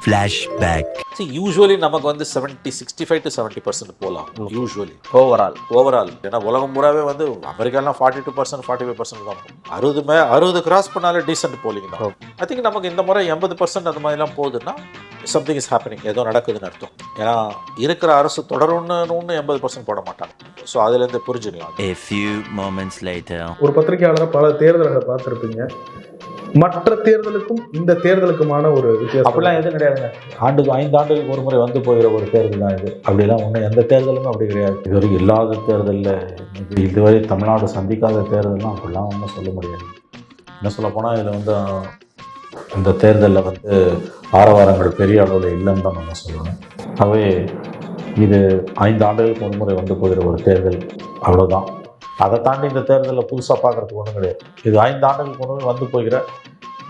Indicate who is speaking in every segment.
Speaker 1: Flashback.
Speaker 2: Usually நமக்கு வந்து 65 to 70% போகலாம் யூஸ்வலி ஓவரால். ஏன்னா உலகம் பூராவே வந்து அமெரிக்காலாம் 42% 45% தான். 60 கிராஸ் பண்ணாலே டீசென்ட் போலிங் தான். ஐ திங்க் நமக்கு இந்த முறை 80% அந்த மாதிரிலாம் போகுதுன்னா சம்திங் இஸ் ஹேப்பனிங், ஏதோ நடக்குதுன்னு அர்த்தம். ஏன்னா இருக்கிற அரசு தொடரும்னு 80% போட மாட்டாங்க. ஸோ அதுலேருந்து புரிஞ்சுக்கலாம்.
Speaker 1: A few moments later.
Speaker 3: ஒரு பத்திரிகையாளர் பல தேர்தல்களை பார்த்துருப்பீங்க. மற்ற தேர்தலுக்கும் இந்த தேர்தலுக்குமான ஒரு வித்தியாசம்
Speaker 4: அப்படிலாம் எதுவும் கிடையாதுங்க. 5 ஆண்டுகளுக்கு ஒரு முறை வந்து போகிற ஒரு தேர்தல் தான் இது. அப்படிலாம் ஒன்றும் எந்த தேர்தலுமே அப்படி கிடையாது. இதுவரைக்கும் இல்லாத தேர்தலில் இதுவரை தமிழ்நாடு சந்திக்காத தேர்தல்லாம் அப்படிலாம் ஒன்றும் சொல்ல முடியாது. என்ன சொல்ல போனால் இதில் வந்து இந்த தேர்தலில் வந்து ஆரவாரங்கள் பெரிய அளவில் இல்லைன்னு தான் நம்ம சொல்லணும். ஆகவே இது 5 ஆண்டுகளுக்கு ஒரு முறை வந்து போகிற ஒரு தேர்தல், அவ்வளோதான். அதை தாண்டி இந்த தேர்தலில் புதுசாக பார்க்குறதுக்கு ஒன்றும் கிடையாது. இது 5 ஆண்டுகளுக்கு ஒரு முறை வந்து போகிற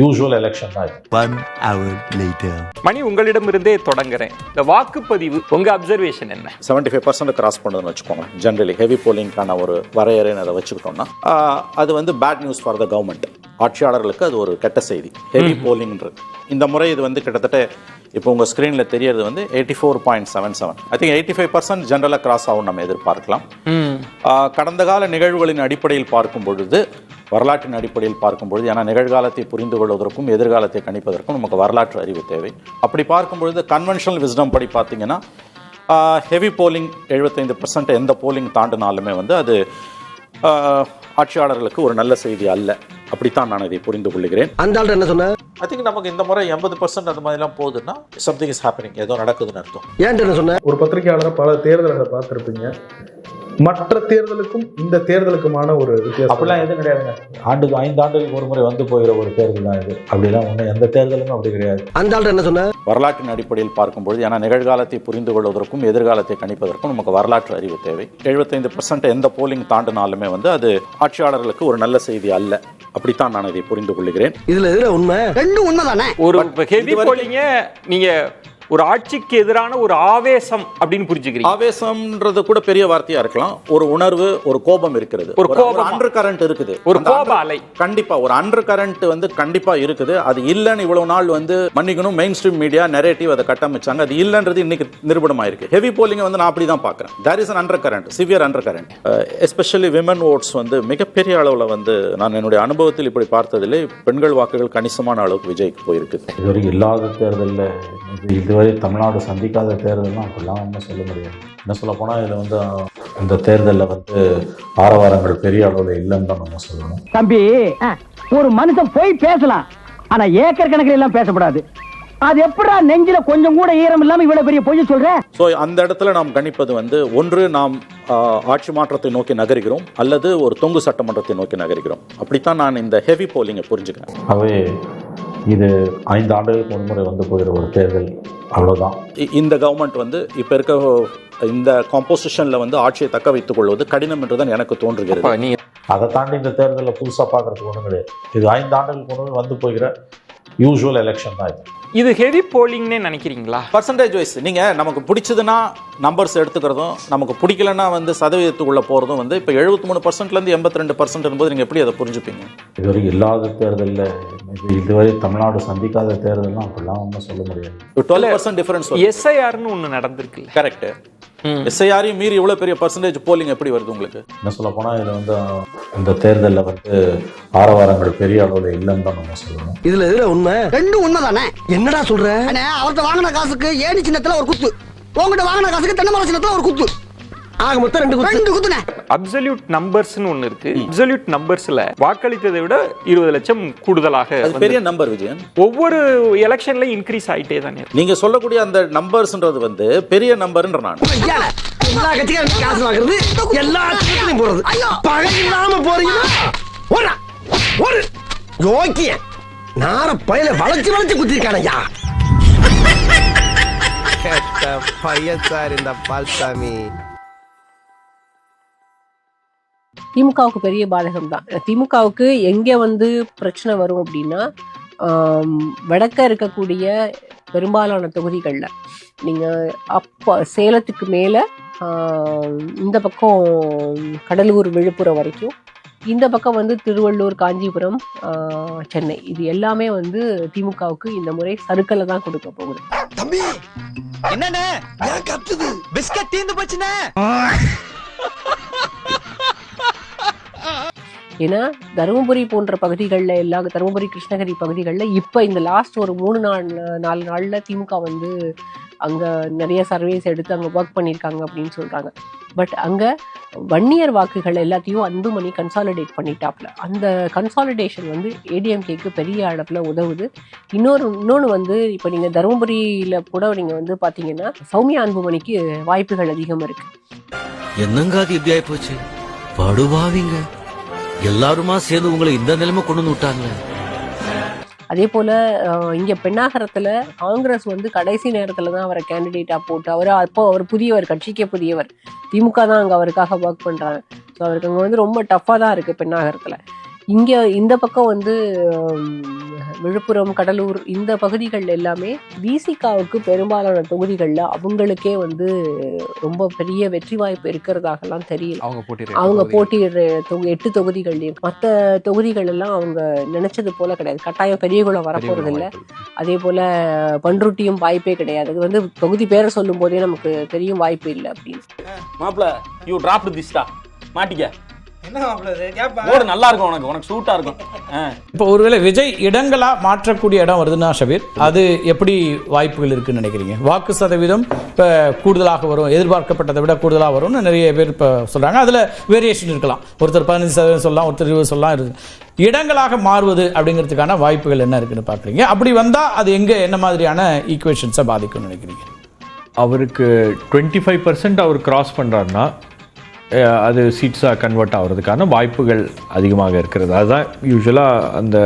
Speaker 4: யூஸ்வல் எலெக்ஷன் தான் இது.
Speaker 1: 1 hour later.
Speaker 5: மணி, உங்களிடமிருந்தே தொடங்குறேன். இந்த வாக்குப்பதிவு உங்கள் அப்சர்வேஷன் என்ன?
Speaker 2: 75% கிராஸ் பண்ணுதுன்னு வச்சுக்கோங்க. ஜென்ரலி ஹெவி போலிங்கான ஒரு வரையறைன்னு அதை வச்சுக்கிட்டோம்னா அது வந்து bad news for the government. ஆட்சியாளர்களுக்கு அது ஒரு கெட்ட செய்தி. ஹெவி போலிங்ன்றது இந்த முறை இது வந்து கிட்டத்தட்ட இப்போ உங்கள் ஸ்க்ரீனில் தெரியறது வந்து 84.77. ஐ திங்க் 85% ஜென்ரலாக கிராஸ் ஆகும் நம்ம எதிர்பார்க்கலாம். கடந்த கால நிகழ்வுகளின் அடிப்படையில் பார்க்கும் பொழுது, வரலாற்றின் அடிப்படையில் பார்க்கும் பொழுது, ஏன்னா நிகழ்காலத்தை புரிந்து கொள்வதற்கும் எதிர்காலத்தை கணிப்பதற்கும் நமக்கு வரலாற்று அறிவு தேவை. அப்படி பார்க்கும் பொழுது கன்வென்ஷனல் விஸ்டம் படி பார்த்தீங்கன்னா ஹெவி போலிங் 75% எந்த போலிங் தாண்டினாலுமே வந்து அது ஆட்சியாளர்களுக்கு ஒரு நல்ல செய்தி அல்ல. அப்படித்தான் நான் இதை புரிந்து கொள்கிறேன்.
Speaker 6: அந்த ஆள் என்ன சொன்ன?
Speaker 2: ஐ திங்க் நமக்கு இந்த முறை 80% அந்த மாதிரிலாம் போகுதுன்னா சம்திங் இஸ் ஹேப்பனிங், ஏதோ நடக்குதுன்னு அர்த்தம்.
Speaker 6: ஏன் என்ன சொன்ன?
Speaker 3: ஒரு பத்திரிகையாளர் பல தேர்தல்களை பார்த்துருப்பீங்க. மற்ற தேர்தலுக்கும் இந்த தேர்தலுக்குமான ஒரு வித்தியாசம்
Speaker 4: அப்படிலாம் எதுவும் கிடையாதுங்க. 5 ஆண்டுகளுக்கு ஒரு முறை வந்து போகிற ஒரு தேர்தல் தான் இது. அப்படிலாம் ஒன்றும் எந்த தேர்தலுமே அப்படி கிடையாது.
Speaker 6: அந்த ஆள் என்ன சொன்ன?
Speaker 2: வரலாற்றின் அடிப்படையில் பார்க்கும் பொழுது, ஏன்னா நிகழ்காலத்தை புரிந்து கொள்வதற்கும் எதிர்காலத்தை கணிப்பதற்கும் நமக்கு வரலாற்று அறிவு தேவை. 75% எந்த போலிங் தாண்டினாலுமே வந்து அது ஆட்சியாளர்களுக்கு ஒரு நல்ல செய்தி அல்ல. அப்படித்தான் நான் இதை புரிந்து கொள்கிறேன்.
Speaker 6: இதுல எதுல உண்மை? ரெண்டும் உண்மைதானே.
Speaker 5: ஒரு ஹெவி போலிங்க நீங்க ஒரு ஆட்சிக்கு எதிரான ஒரு ஆவேசம் அப்படின்னு புரிஞ்சுக்கிறீங்க.
Speaker 2: ஆவேசம்ன்றது கூட பெரிய வார்த்தையா இருக்கலாம். ஒரு உணர்வு, ஒரு கோபம் இருக்கிறது, ஒரு அண்டர் கரண்ட் இருக்குது, ஒரு கோப அலை. கண்டிப்பா ஒரு அண்டர் கரண்ட் வந்து கண்டிப்பா இருக்குது. அது இல்லைன்னு இவ்வளவு நாள் வந்து மன்னிக்கணும் மெயின் ஸ்ட்ரீம் மீடியா நரேட்டிவ் அதை கட்டமைச்சாங்க. அது இல்லைன்றது இன்னைக்கு நிரூபணமாயிருக்கு. ஹெவி போலிங் வந்து நான் அப்படி தான் பார்க்குறேன். There is an undercurrent, severe undercurrent. Especially women votes வந்து மிகப்பெரிய அளவில் வந்து நான் என்னுடைய அனுபவத்தில் இப்படி பார்த்ததில்லை. பெண்கள் வாக்குகள் கணிசமான அளவுக்கு விஜய்க்கு போயிருக்கு.
Speaker 4: இதுவரைக்கும் இல்லாத தேர்தலில் இதுவரை தமிழ்நாடு சந்திக்காத தேர்தல்லாம் அப்படிலாம் ஒன்றும் சொல்ல முடியாது. என்ன சொல்ல போனால் இதில் வந்து இந்த தேர்தலில் வந்து ஆரவாரங்கள் பெரிய அளவில் இல்லைன்னு தான் நம்ம சொல்லணும்.
Speaker 7: தம்பி, ஒரு மனுஷன் போய் பேசலாம், ஆனா ஏக்கர் கணக்கில் எல்லாம் பேசக்கூடாது. அது எப்படா நெஞ்சில கொஞ்சம் கூட ஈரம் இல்லாம இவ்வளவு பெரிய பொய் சொல்ற?
Speaker 2: ஸோ அந்த இடத்துல நாம் கணிப்பது வந்து ஒன்று நாம் ஆட்சி மாற்றத்தை நோக்கி நகர்கிறோம், அல்லது ஒரு தொங்கு சட்டமன்றத்தை நோக்கி நகர்கிறோம். அப்படித்தான் நான் இந்த ஹெவி போலிங்கை புரிஞ்சுக்கிறேன்.
Speaker 4: ஆகவே இது 5 ஆண்டுகளுக்கு ஒரு முறை வந்து போகிற ஒரு தேர்தல், அவ்வளோதான்.
Speaker 2: இந்த கவர்மெண்ட் வந்து இப்போ இருக்க இந்த காம்போசிஷனில் வந்து ஆட்சியை தக்க வைத்துக் கொள்வது கடினம் என்றுதான் எனக்கு தோன்றுகிறது.
Speaker 4: அதை தாண்டி இந்த தேர்தலில் புதுசாக பார்க்குறதுக்கு ஒன்றும் கிடையாது. இது 5 ஆண்டுகளுக்கு ஒரு முறை வந்து போகிற யூஸ்வல் எலெக்ஷன் தான் இது.
Speaker 5: இது ஹெவி போலிங்னே நினைக்கிறீங்களா?
Speaker 2: பர்சன்டேஜ் வைஸ் நீங்கள் நமக்கு பிடிச்சதுன்னா நம்பர்ஸ் எடுத்துக்கிறதும், நமக்கு பிடிக்கலன்னா வந்து சதவீதத்துக்குள்ளே போகிறதும் வந்து இப்போ 73%லேருந்து 82% என்பது நீங்கள் எப்படி அதை புரிஞ்சுப்பீங்க?
Speaker 4: இதுவரைக்கும் இல்லாத தேர்தலில் இதுவரை தமிழ்நாடு சந்திக்காத தேர்தல்லாம் அப்படிலாம் ஒன்றும் சொல்ல முடியாது.
Speaker 2: 12% டிஃபரன்ஸ்.
Speaker 5: எஸ்ஐஆர்னு ஒன்று நடந்திருக்கு.
Speaker 2: கரெக்ட். எஸ்ஐஆரையும் மீறி இவ்வளோ பெரிய பர்சன்டேஜ் போலிங் எப்படி வருது உங்களுக்கு?
Speaker 4: என்ன சொல்ல போனால் இதில் வந்து இந்த தேர்தலில் வந்து ஆரவாரங்கள் பெரிய அளவில் இல்லைன்னு தான் நம்ம சொல்லணும்.
Speaker 6: இதுல எதுல உண்மை? ரெண்டும் உண்மைதானே. என்னடா சொல்ற? அவர்கிட்ட வாங்கின காசுக்கு ஏணி சின்னத்துல ஒரு குத்து, உங்ககிட்ட வாங்கின காசுக்கு தென்னை மரம் சின்னத்துல ஒரு குத்து. ஆக மொத்தம் 2 குத்துனே.
Speaker 5: அப்சல்யூட் நம்பர்ஸ்னு ஒன்று இருக்கு. அப்சல்யூட் நம்பர்ஸ்ல வாக்களித்ததை விட 20 லட்சம் கூடுதலாக
Speaker 2: பெரிய நம்பர் விஜயன்.
Speaker 5: ஒவ்வொரு எலெக்ஷன்ல இன்க்ரீஸ் ஆயிட்டே தானே.
Speaker 2: நீங்க சொல்லக்கூடிய அந்த நம்பர்ஸ்ன்றது வந்து பெரிய நம்பர்ன்ற நான்
Speaker 6: எல்லா கட்சிக்காரும் காசு வாங்குறது, எல்லா கட்சியும் போறது. பகை இல்லாம போறீங்க. ஒரு யோக்கிய நார பையில வளைச்சு குத்திருக்கானையா.
Speaker 8: பையன் சார் இந்த பால்சாமி.
Speaker 9: திமுகவுக்கு பெரிய பாதகம் தான். திமுகவுக்கு எங்கே வந்து பிரச்சனை வரும் அப்படின்னா, வடக்க இருக்கக்கூடிய பெரும்பாலான தொகுதிகளில் நீங்கள் அப்போ சேலத்துக்கு மேலே இந்த பக்கம் கடலூர் விழுப்புரம் வரைக்கும் இந்த பக்கம் வந்து திருவள்ளூர், காஞ்சிபுரம், சென்னை, இது எல்லாமே வந்து திமுகவுக்கு இந்த முறை சறுக்கலை தான் கொடுக்க போகுது.
Speaker 8: தம்பி என்னண்ணே ஏன் கத்துது? பிஸ்கட் தீந்து போச்சுண்ணே.
Speaker 9: ஏன்னா தருமபுரி போன்ற பகுதிகளில் எல்லாம், தருமபுரி, கிருஷ்ணகிரி பகுதிகளில் இப்போ இந்த லாஸ்ட் ஒரு 3-4 நாளில் திமுக வந்து அங்கே நிறைய சர்வேஸ் எடுத்து அங்கே ஒர்க் பண்ணியிருக்காங்க அப்படின்னு சொல்கிறாங்க. பட் அங்கே வன்னியர் வாக்குகள் எல்லாத்தையும் அன்புமணி கன்சாலிடேட் பண்ணிட்டாப்ல. அந்த கன்சாலிடேஷன் வந்து ஏடிஎம்கேக்கு பெரிய அளவில் உதவுது. இன்னொன்று வந்து இப்போ நீங்கள் தருமபுரியில் கூட நீங்கள் வந்து பார்த்தீங்கன்னா சௌமியா அன்புமணிக்கு வாய்ப்புகள் அதிகம் இருக்குது.
Speaker 10: என்னங்க அது எப்படி ஆயிப்போச்சு? படுவாவிங்க எல்லாருமா சேர்ந்து உங்களை இந்த நிலைமை கொண்டு வந்து விட்டாங்க.
Speaker 9: அதே போல் இங்கே பெண்ணாகரத்தில் காங்கிரஸ் வந்து கடைசி நேரத்தில் தான் அவரை கேண்டிடேட்டாக போட்டு அவர் புதியவர், கட்சிக்கே புதியவர், திமுக தான் அங்கே அவருக்காக ஒர்க் பண்ணுறாங்க. ஸோ அவருக்கு அங்கே வந்து ரொம்ப டஃப்பாக தான் இருக்குது பெண்ணாகரத்தில். இங்கே இந்த பக்கம் வந்து விழுப்புரம், கடலூர் இந்த பகுதிகள் எல்லாமே விசிகாவுக்கு பெரும்பாலான தொகுதிகளில் அவங்களுக்கே வந்து ரொம்ப பெரிய வெற்றி வாய்ப்பு இருக்கிறதாகலாம் தெரியல. அவங்க போட்டியிடுற 8 தொகுதிகள்லையும் மற்ற தொகுதிகள் எல்லாம் அவங்க நினைச்சது போல கிடையாது. கட்டாயம் பெரியகுளம் வரப்போறது இல்லை. அதே போல பண்ருட்டியும் வாய்ப்பே கிடையாது. அது வந்து தொகுதி பேரை சொல்லும் போதே நமக்கு தெரியும் வாய்ப்பு இல்லை அப்படின்னு.
Speaker 11: மாப்ள யூ டிராப் திஸ்டா மாட்டிக்க. நல்லா இருக்கும், உனக்கு சூட்டா இருக்கும்.
Speaker 12: இப்போ ஒருவேளை விஜய் இடங்களா மாற்றக்கூடிய இடம் வருதுன்னா ஷபீர், அது எப்படி வாய்ப்புகள் இருக்குன்னு நினைக்கிறீங்க? வாக்கு சதவீதம் இப்போ கூடுதலாக வரும், எதிர்பார்க்கப்பட்டதை விட கூடுதலாக வரும்னு நிறைய பேர் இப்போ சொல்றாங்க. அதுல வேரியேஷன் இருக்கலாம், ஒருத்தர் 15% சொல்லலாம், ஒருத்தர் 20 சொல்லலாம். இருக்கு இடங்களாக மாறுவது அப்படிங்கிறதுக்கான வாய்ப்புகள் என்ன இருக்குன்னு பார்க்குறீங்க? அப்படி வந்தா அது எங்க என்ன மாதிரியான ஈக்குவேஷன்ஸை பாதிக்கும்னு நினைக்கிறீங்க?
Speaker 13: அவருக்கு 25% அவர் கிராஸ் பண்ணுறாருன்னா அது சீட்ஸாக கன்வெர்ட் ஆகிறதுக்கான வாய்ப்புகள் அதிகமாக இருக்கிறது. அதுதான் யூஸ்வலாக அந்த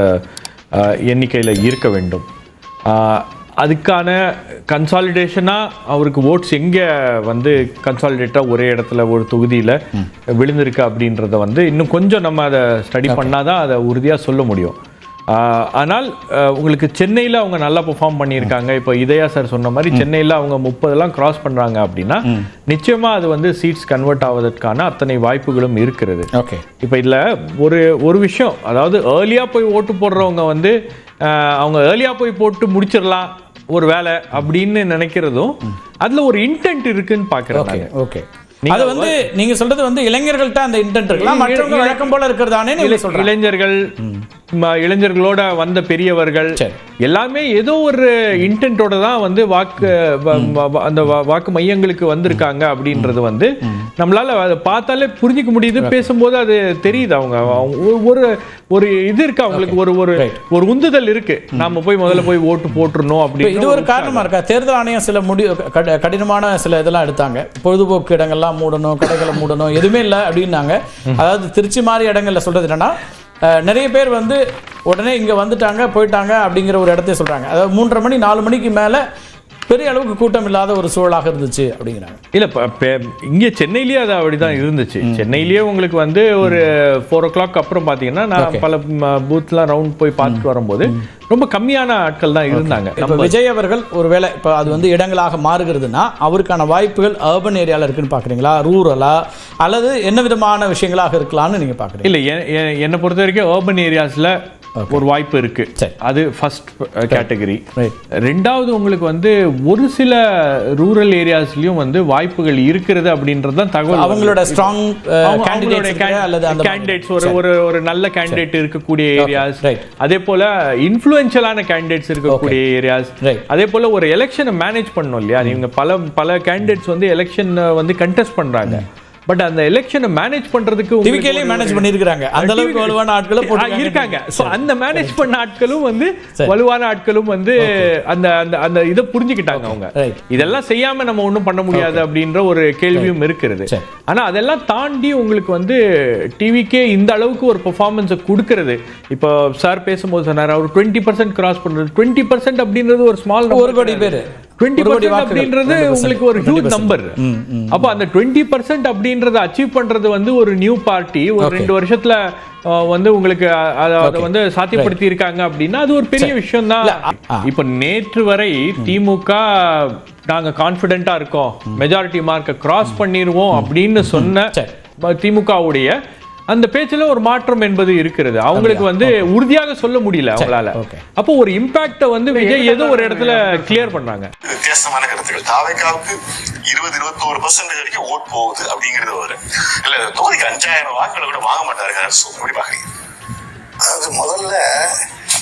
Speaker 13: எண்ணிக்கையில் இருக்க வேண்டும். அதுக்கான கன்சாலிடேஷனாக அவருக்கு ஓட்ஸ் எங்கே வந்து கன்சாலிடேட்டாக ஒரே இடத்துல ஒரு தொகுதியில் விழுந்திருக்கு அப்படின்றத வந்து இன்னும் கொஞ்சம் நம்ம அதை ஸ்டடி பண்ணால் தான் அதை உறுதியாக சொல்ல முடியும். ஆனால் உங்களுக்கு சென்னையில் அவங்க நல்லா பெர்ஃபார்ம் பண்ணியிருக்காங்க. இப்போ இதயா சார் சொன்ன மாதிரி சென்னையில் அவங்க 30 கிராஸ் பண்ணுறாங்க அப்படின்னா நிச்சயமாக அது வந்து சீட்ஸ் கன்வெர்ட் ஆவதற்கான அத்தனை வாய்ப்புகளும் இருக்கிறது.
Speaker 12: ஓகே,
Speaker 13: இப்போ இதில் ஒரு விஷயம், அதாவது ஏர்லியாக போய் ஓட்டு போடுறவங்க வந்து அவங்க ஏர்லியாக போய் போட்டு முடிச்சிடலாம் ஒரு வேலை அப்படின்னு நினைக்கிறதும் அதில் ஒரு இன்டென்ட் இருக்குன்னு பார்க்குறாங்க.
Speaker 12: ஓகே, அது வந்து நீங்க சொல்றது வந்து இளைஞர்கள்ட்ட அந்த இன்டென்ட் இருக்கலாம், மற்றவங்க வழக்கம் போல இருக்கிறதானே நீங்க சொல்றீங்க.
Speaker 13: இளைஞர்களோட வந்த பெரியவர்கள் எல்லாமே ஏதோ ஒரு இன்டென்ட்டோட தான் வந்து அந்த வாக்கு மையங்களுக்கு வந்திருக்காங்க அப்படின்றது வந்து நம்மளால அதை பார்த்தாலே புரிஞ்சிக்க முடியுது. பேசும்போது அது தெரியுது. அவங்க ஒரு இது இருக்கு, அவங்களுக்கு ஒரு உந்துதல் இருக்கு, நாம போய் முதல்ல போய் ஓட்டு போட்டுறணும் அப்படின்னு.
Speaker 12: இது ஒரு காரணமா இருக்கா? தேர்தல் ஆணையம் சில கடினமான சில இதெல்லாம் எடுத்தாங்க. பொழுதுபோக்கு இடங்கள்லாம் மூடணும், கடைகளை மூடணும், எதுவுமே இல்லை அப்படின்னாங்க. அதாவது திருச்சி மாதிரி இடங்கள்ல சொல்றது என்னன்னா, நிறைய பேர் வந்து உடனே இங்கே வந்துட்டாங்க போயிட்டாங்க அப்படிங்கிற ஒரு இடத்தையே சொல்கிறாங்க. அதாவது 3:30 மணி 4 மணிக்கு மேலே பெரிய அளவுக்கு கூட்டம் இல்லாத ஒரு சூழலாக இருந்துச்சு அப்படிங்கிறாங்க.
Speaker 13: இல்லை, இங்கே சென்னையிலேயே அது அப்படிதான் இருந்துச்சு. சென்னையிலேயே உங்களுக்கு வந்து ஒரு 4 o'clock அப்புறம் பார்த்தீங்கன்னா நான் பல பூத்லாம் ரவுண்ட் போய் பார்த்துட்டு வரும்போது ரொம்ப கம்மியான ஆட்கள் தான் இருந்தாங்க.
Speaker 12: இப்போ விஜய் அவர்கள் ஒருவேளை இப்போ அது வந்து இடங்களாக மாறுகிறதுனா அவருக்கான வாய்ப்புகள் அர்பன் ஏரியாவில் இருக்குன்னு பார்க்குறீங்களா, ரூரலா, அல்லது என்ன விதமான விஷயங்களாக இருக்கலாம்னு நீங்கள் பார்க்குறீங்க?
Speaker 13: இல்லை, என்னை பொறுத்த வரைக்கும் அர்பன் ஏரியாஸில் ஒரு வாய்ப்பு இருக்கு. அது ஃபர்ஸ்ட் கேட்டகரி. ரெண்டாவது உங்களுக்கு வந்து ஒரு சில ரூரல் ஏரியாஸ்லயும் வந்து வாய்ப்புகள் இருக்கிறது அப்படின்றது தான் தகவல்.
Speaker 12: அவங்களோட ஸ்ட்ராங் கேண்டிடேட்ஸ்,
Speaker 13: ஒரு நல்ல கேண்டிடேட் இருக்கக்கூடிய ஏரியாஸ், அதே போல இன்ஃப்ளூயன்ஷியலான கேண்டிடேட்ஸ் இருக்கக்கூடிய ஏரியாஸ், அதே போல ஒரு எலெக்ஷனை மேனேஜ் பண்ணணும் இல்லையா? இவங்க பல கேண்டிடேட்ஸ் வந்து எலெக்ஷன் வந்து கண்டெஸ்ட் பண்றாங்க. பட் அந்த எலெக்ஷனை மேனேஜ் பண்றதுக்கு
Speaker 12: டிவிகேலயே மேனேஜ் பண்ணிருக்காங்க. அந்த அளவுக்கு வலுவான ஆட்களும்
Speaker 13: இருக்காங்க. சோ அந்த மேனேஜ் பண்ண ஆட்களும் வந்து வலுவான ஆட்களும் வந்து அந்த அந்த இத புரிஞ்சிட்டாங்க அவங்க. இதெல்லாம் செய்யாம நம்ம ஒண்ணும் பண்ண முடியாது அப்படின்ற ஒரு கேள்வியும் இருக்கிறது. ஆனா அதெல்லாம் தாண்டி உங்களுக்கு வந்து டிவிகே இந்த அளவுக்கு ஒரு பெர்ஃபார்மன்ஸ் கொடுக்கிறது. இப்போ சார் பேசும்போது சொன்னார் அவர் 20% கிராஸ் பண்றது. 20% அப்படின்றது ஒரு ஸ்மால்,
Speaker 12: 1 கோடி பேர்
Speaker 13: 20% அப்படின்றது உங்களுக்கு ஒரு ஹியூஜ் நம்பர். அப்ப அந்த 20% அப்படின்றத அச்சீவ் பண்றது வந்து ஒரு நியூ பார்ட்டி ஒரு 2 வருஷத்துல வந்து உங்களுக்கு அதை வந்து சாத்தியப்படுத்தி இருக்காங்க அப்படின்னா அது ஒரு பெரிய விஷயம் தான். இப்ப நேற்று வரை திமுக நாங்க கான்பிடென்டா இருக்கோம், மெஜாரிட்டி மார்க்கை கிராஸ் பண்ணிடுவோம் அப்படின்னு சொன்ன திமுகவுடைய அந்த பேச்சுல ஒரு மாற்றம் என்பது இருக்கிறது. அவங்களுக்கு வந்து உறுதியாக சொல்ல முடியல அவங்களால. அப்போ ஒரு இம்பாக்ட வந்து விஜய் ஏதோ ஒரு இடத்துல கிளியர் பண்ணாங்க.
Speaker 14: வித்தியாசமான கருத்துக்கள். தாவேக்காவுக்கு 20-21% வரைக்கும் ஓட் போகுது அப்படிங்கிறது ஒரு இல்ல, தொகுதிக்கு 5000 வாக்குகளை கூட வாங்க மாட்டாருங்க. எப்படி பாக்குறீங்க?
Speaker 15: அது முதல்ல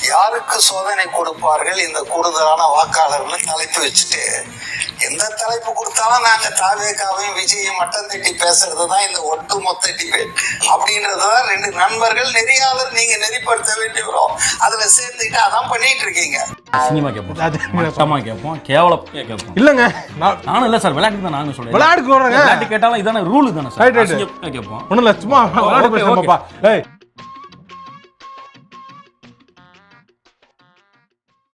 Speaker 15: யாருக்கு சோதனை கொடுப்பார்கள் இந்த கூடுதலான வாக்காளர்கள் தலைப்பு வச்சுட்டு, எந்த தலைப்பு கொடுத்தாலும் நாங்க தாவேக்காவையும் விஜயும் மட்டம் தட்டி பேசுறதுதான் இந்த ஒட்டுமொத்த டிபேட் அப்படின்றதுதான் ரெண்டு நண்பர்கள் நெறியாளர் நீங்க நெறிப்படுத்த வேண்டி வரும். அதுல சேர்ந்துட்டு அதான் பண்ணிட்டு இருக்கீங்க.
Speaker 11: சினிமா கேட்போம், மட்டமா கேட்போம், கேவலப்பா கேட்போம்.
Speaker 16: இல்லங்க
Speaker 11: நானும் இல்ல சார், விளையாட்டு தான் நாங்க சொல்றேன்.
Speaker 16: விளையாட்டு
Speaker 11: கேட்டாலும் இதான ரூல் தானே சார். கேட்போம்
Speaker 16: ஒண்ணும் இல்ல, சும்மா விளையாட்டு பேசுறோம்ப்பா.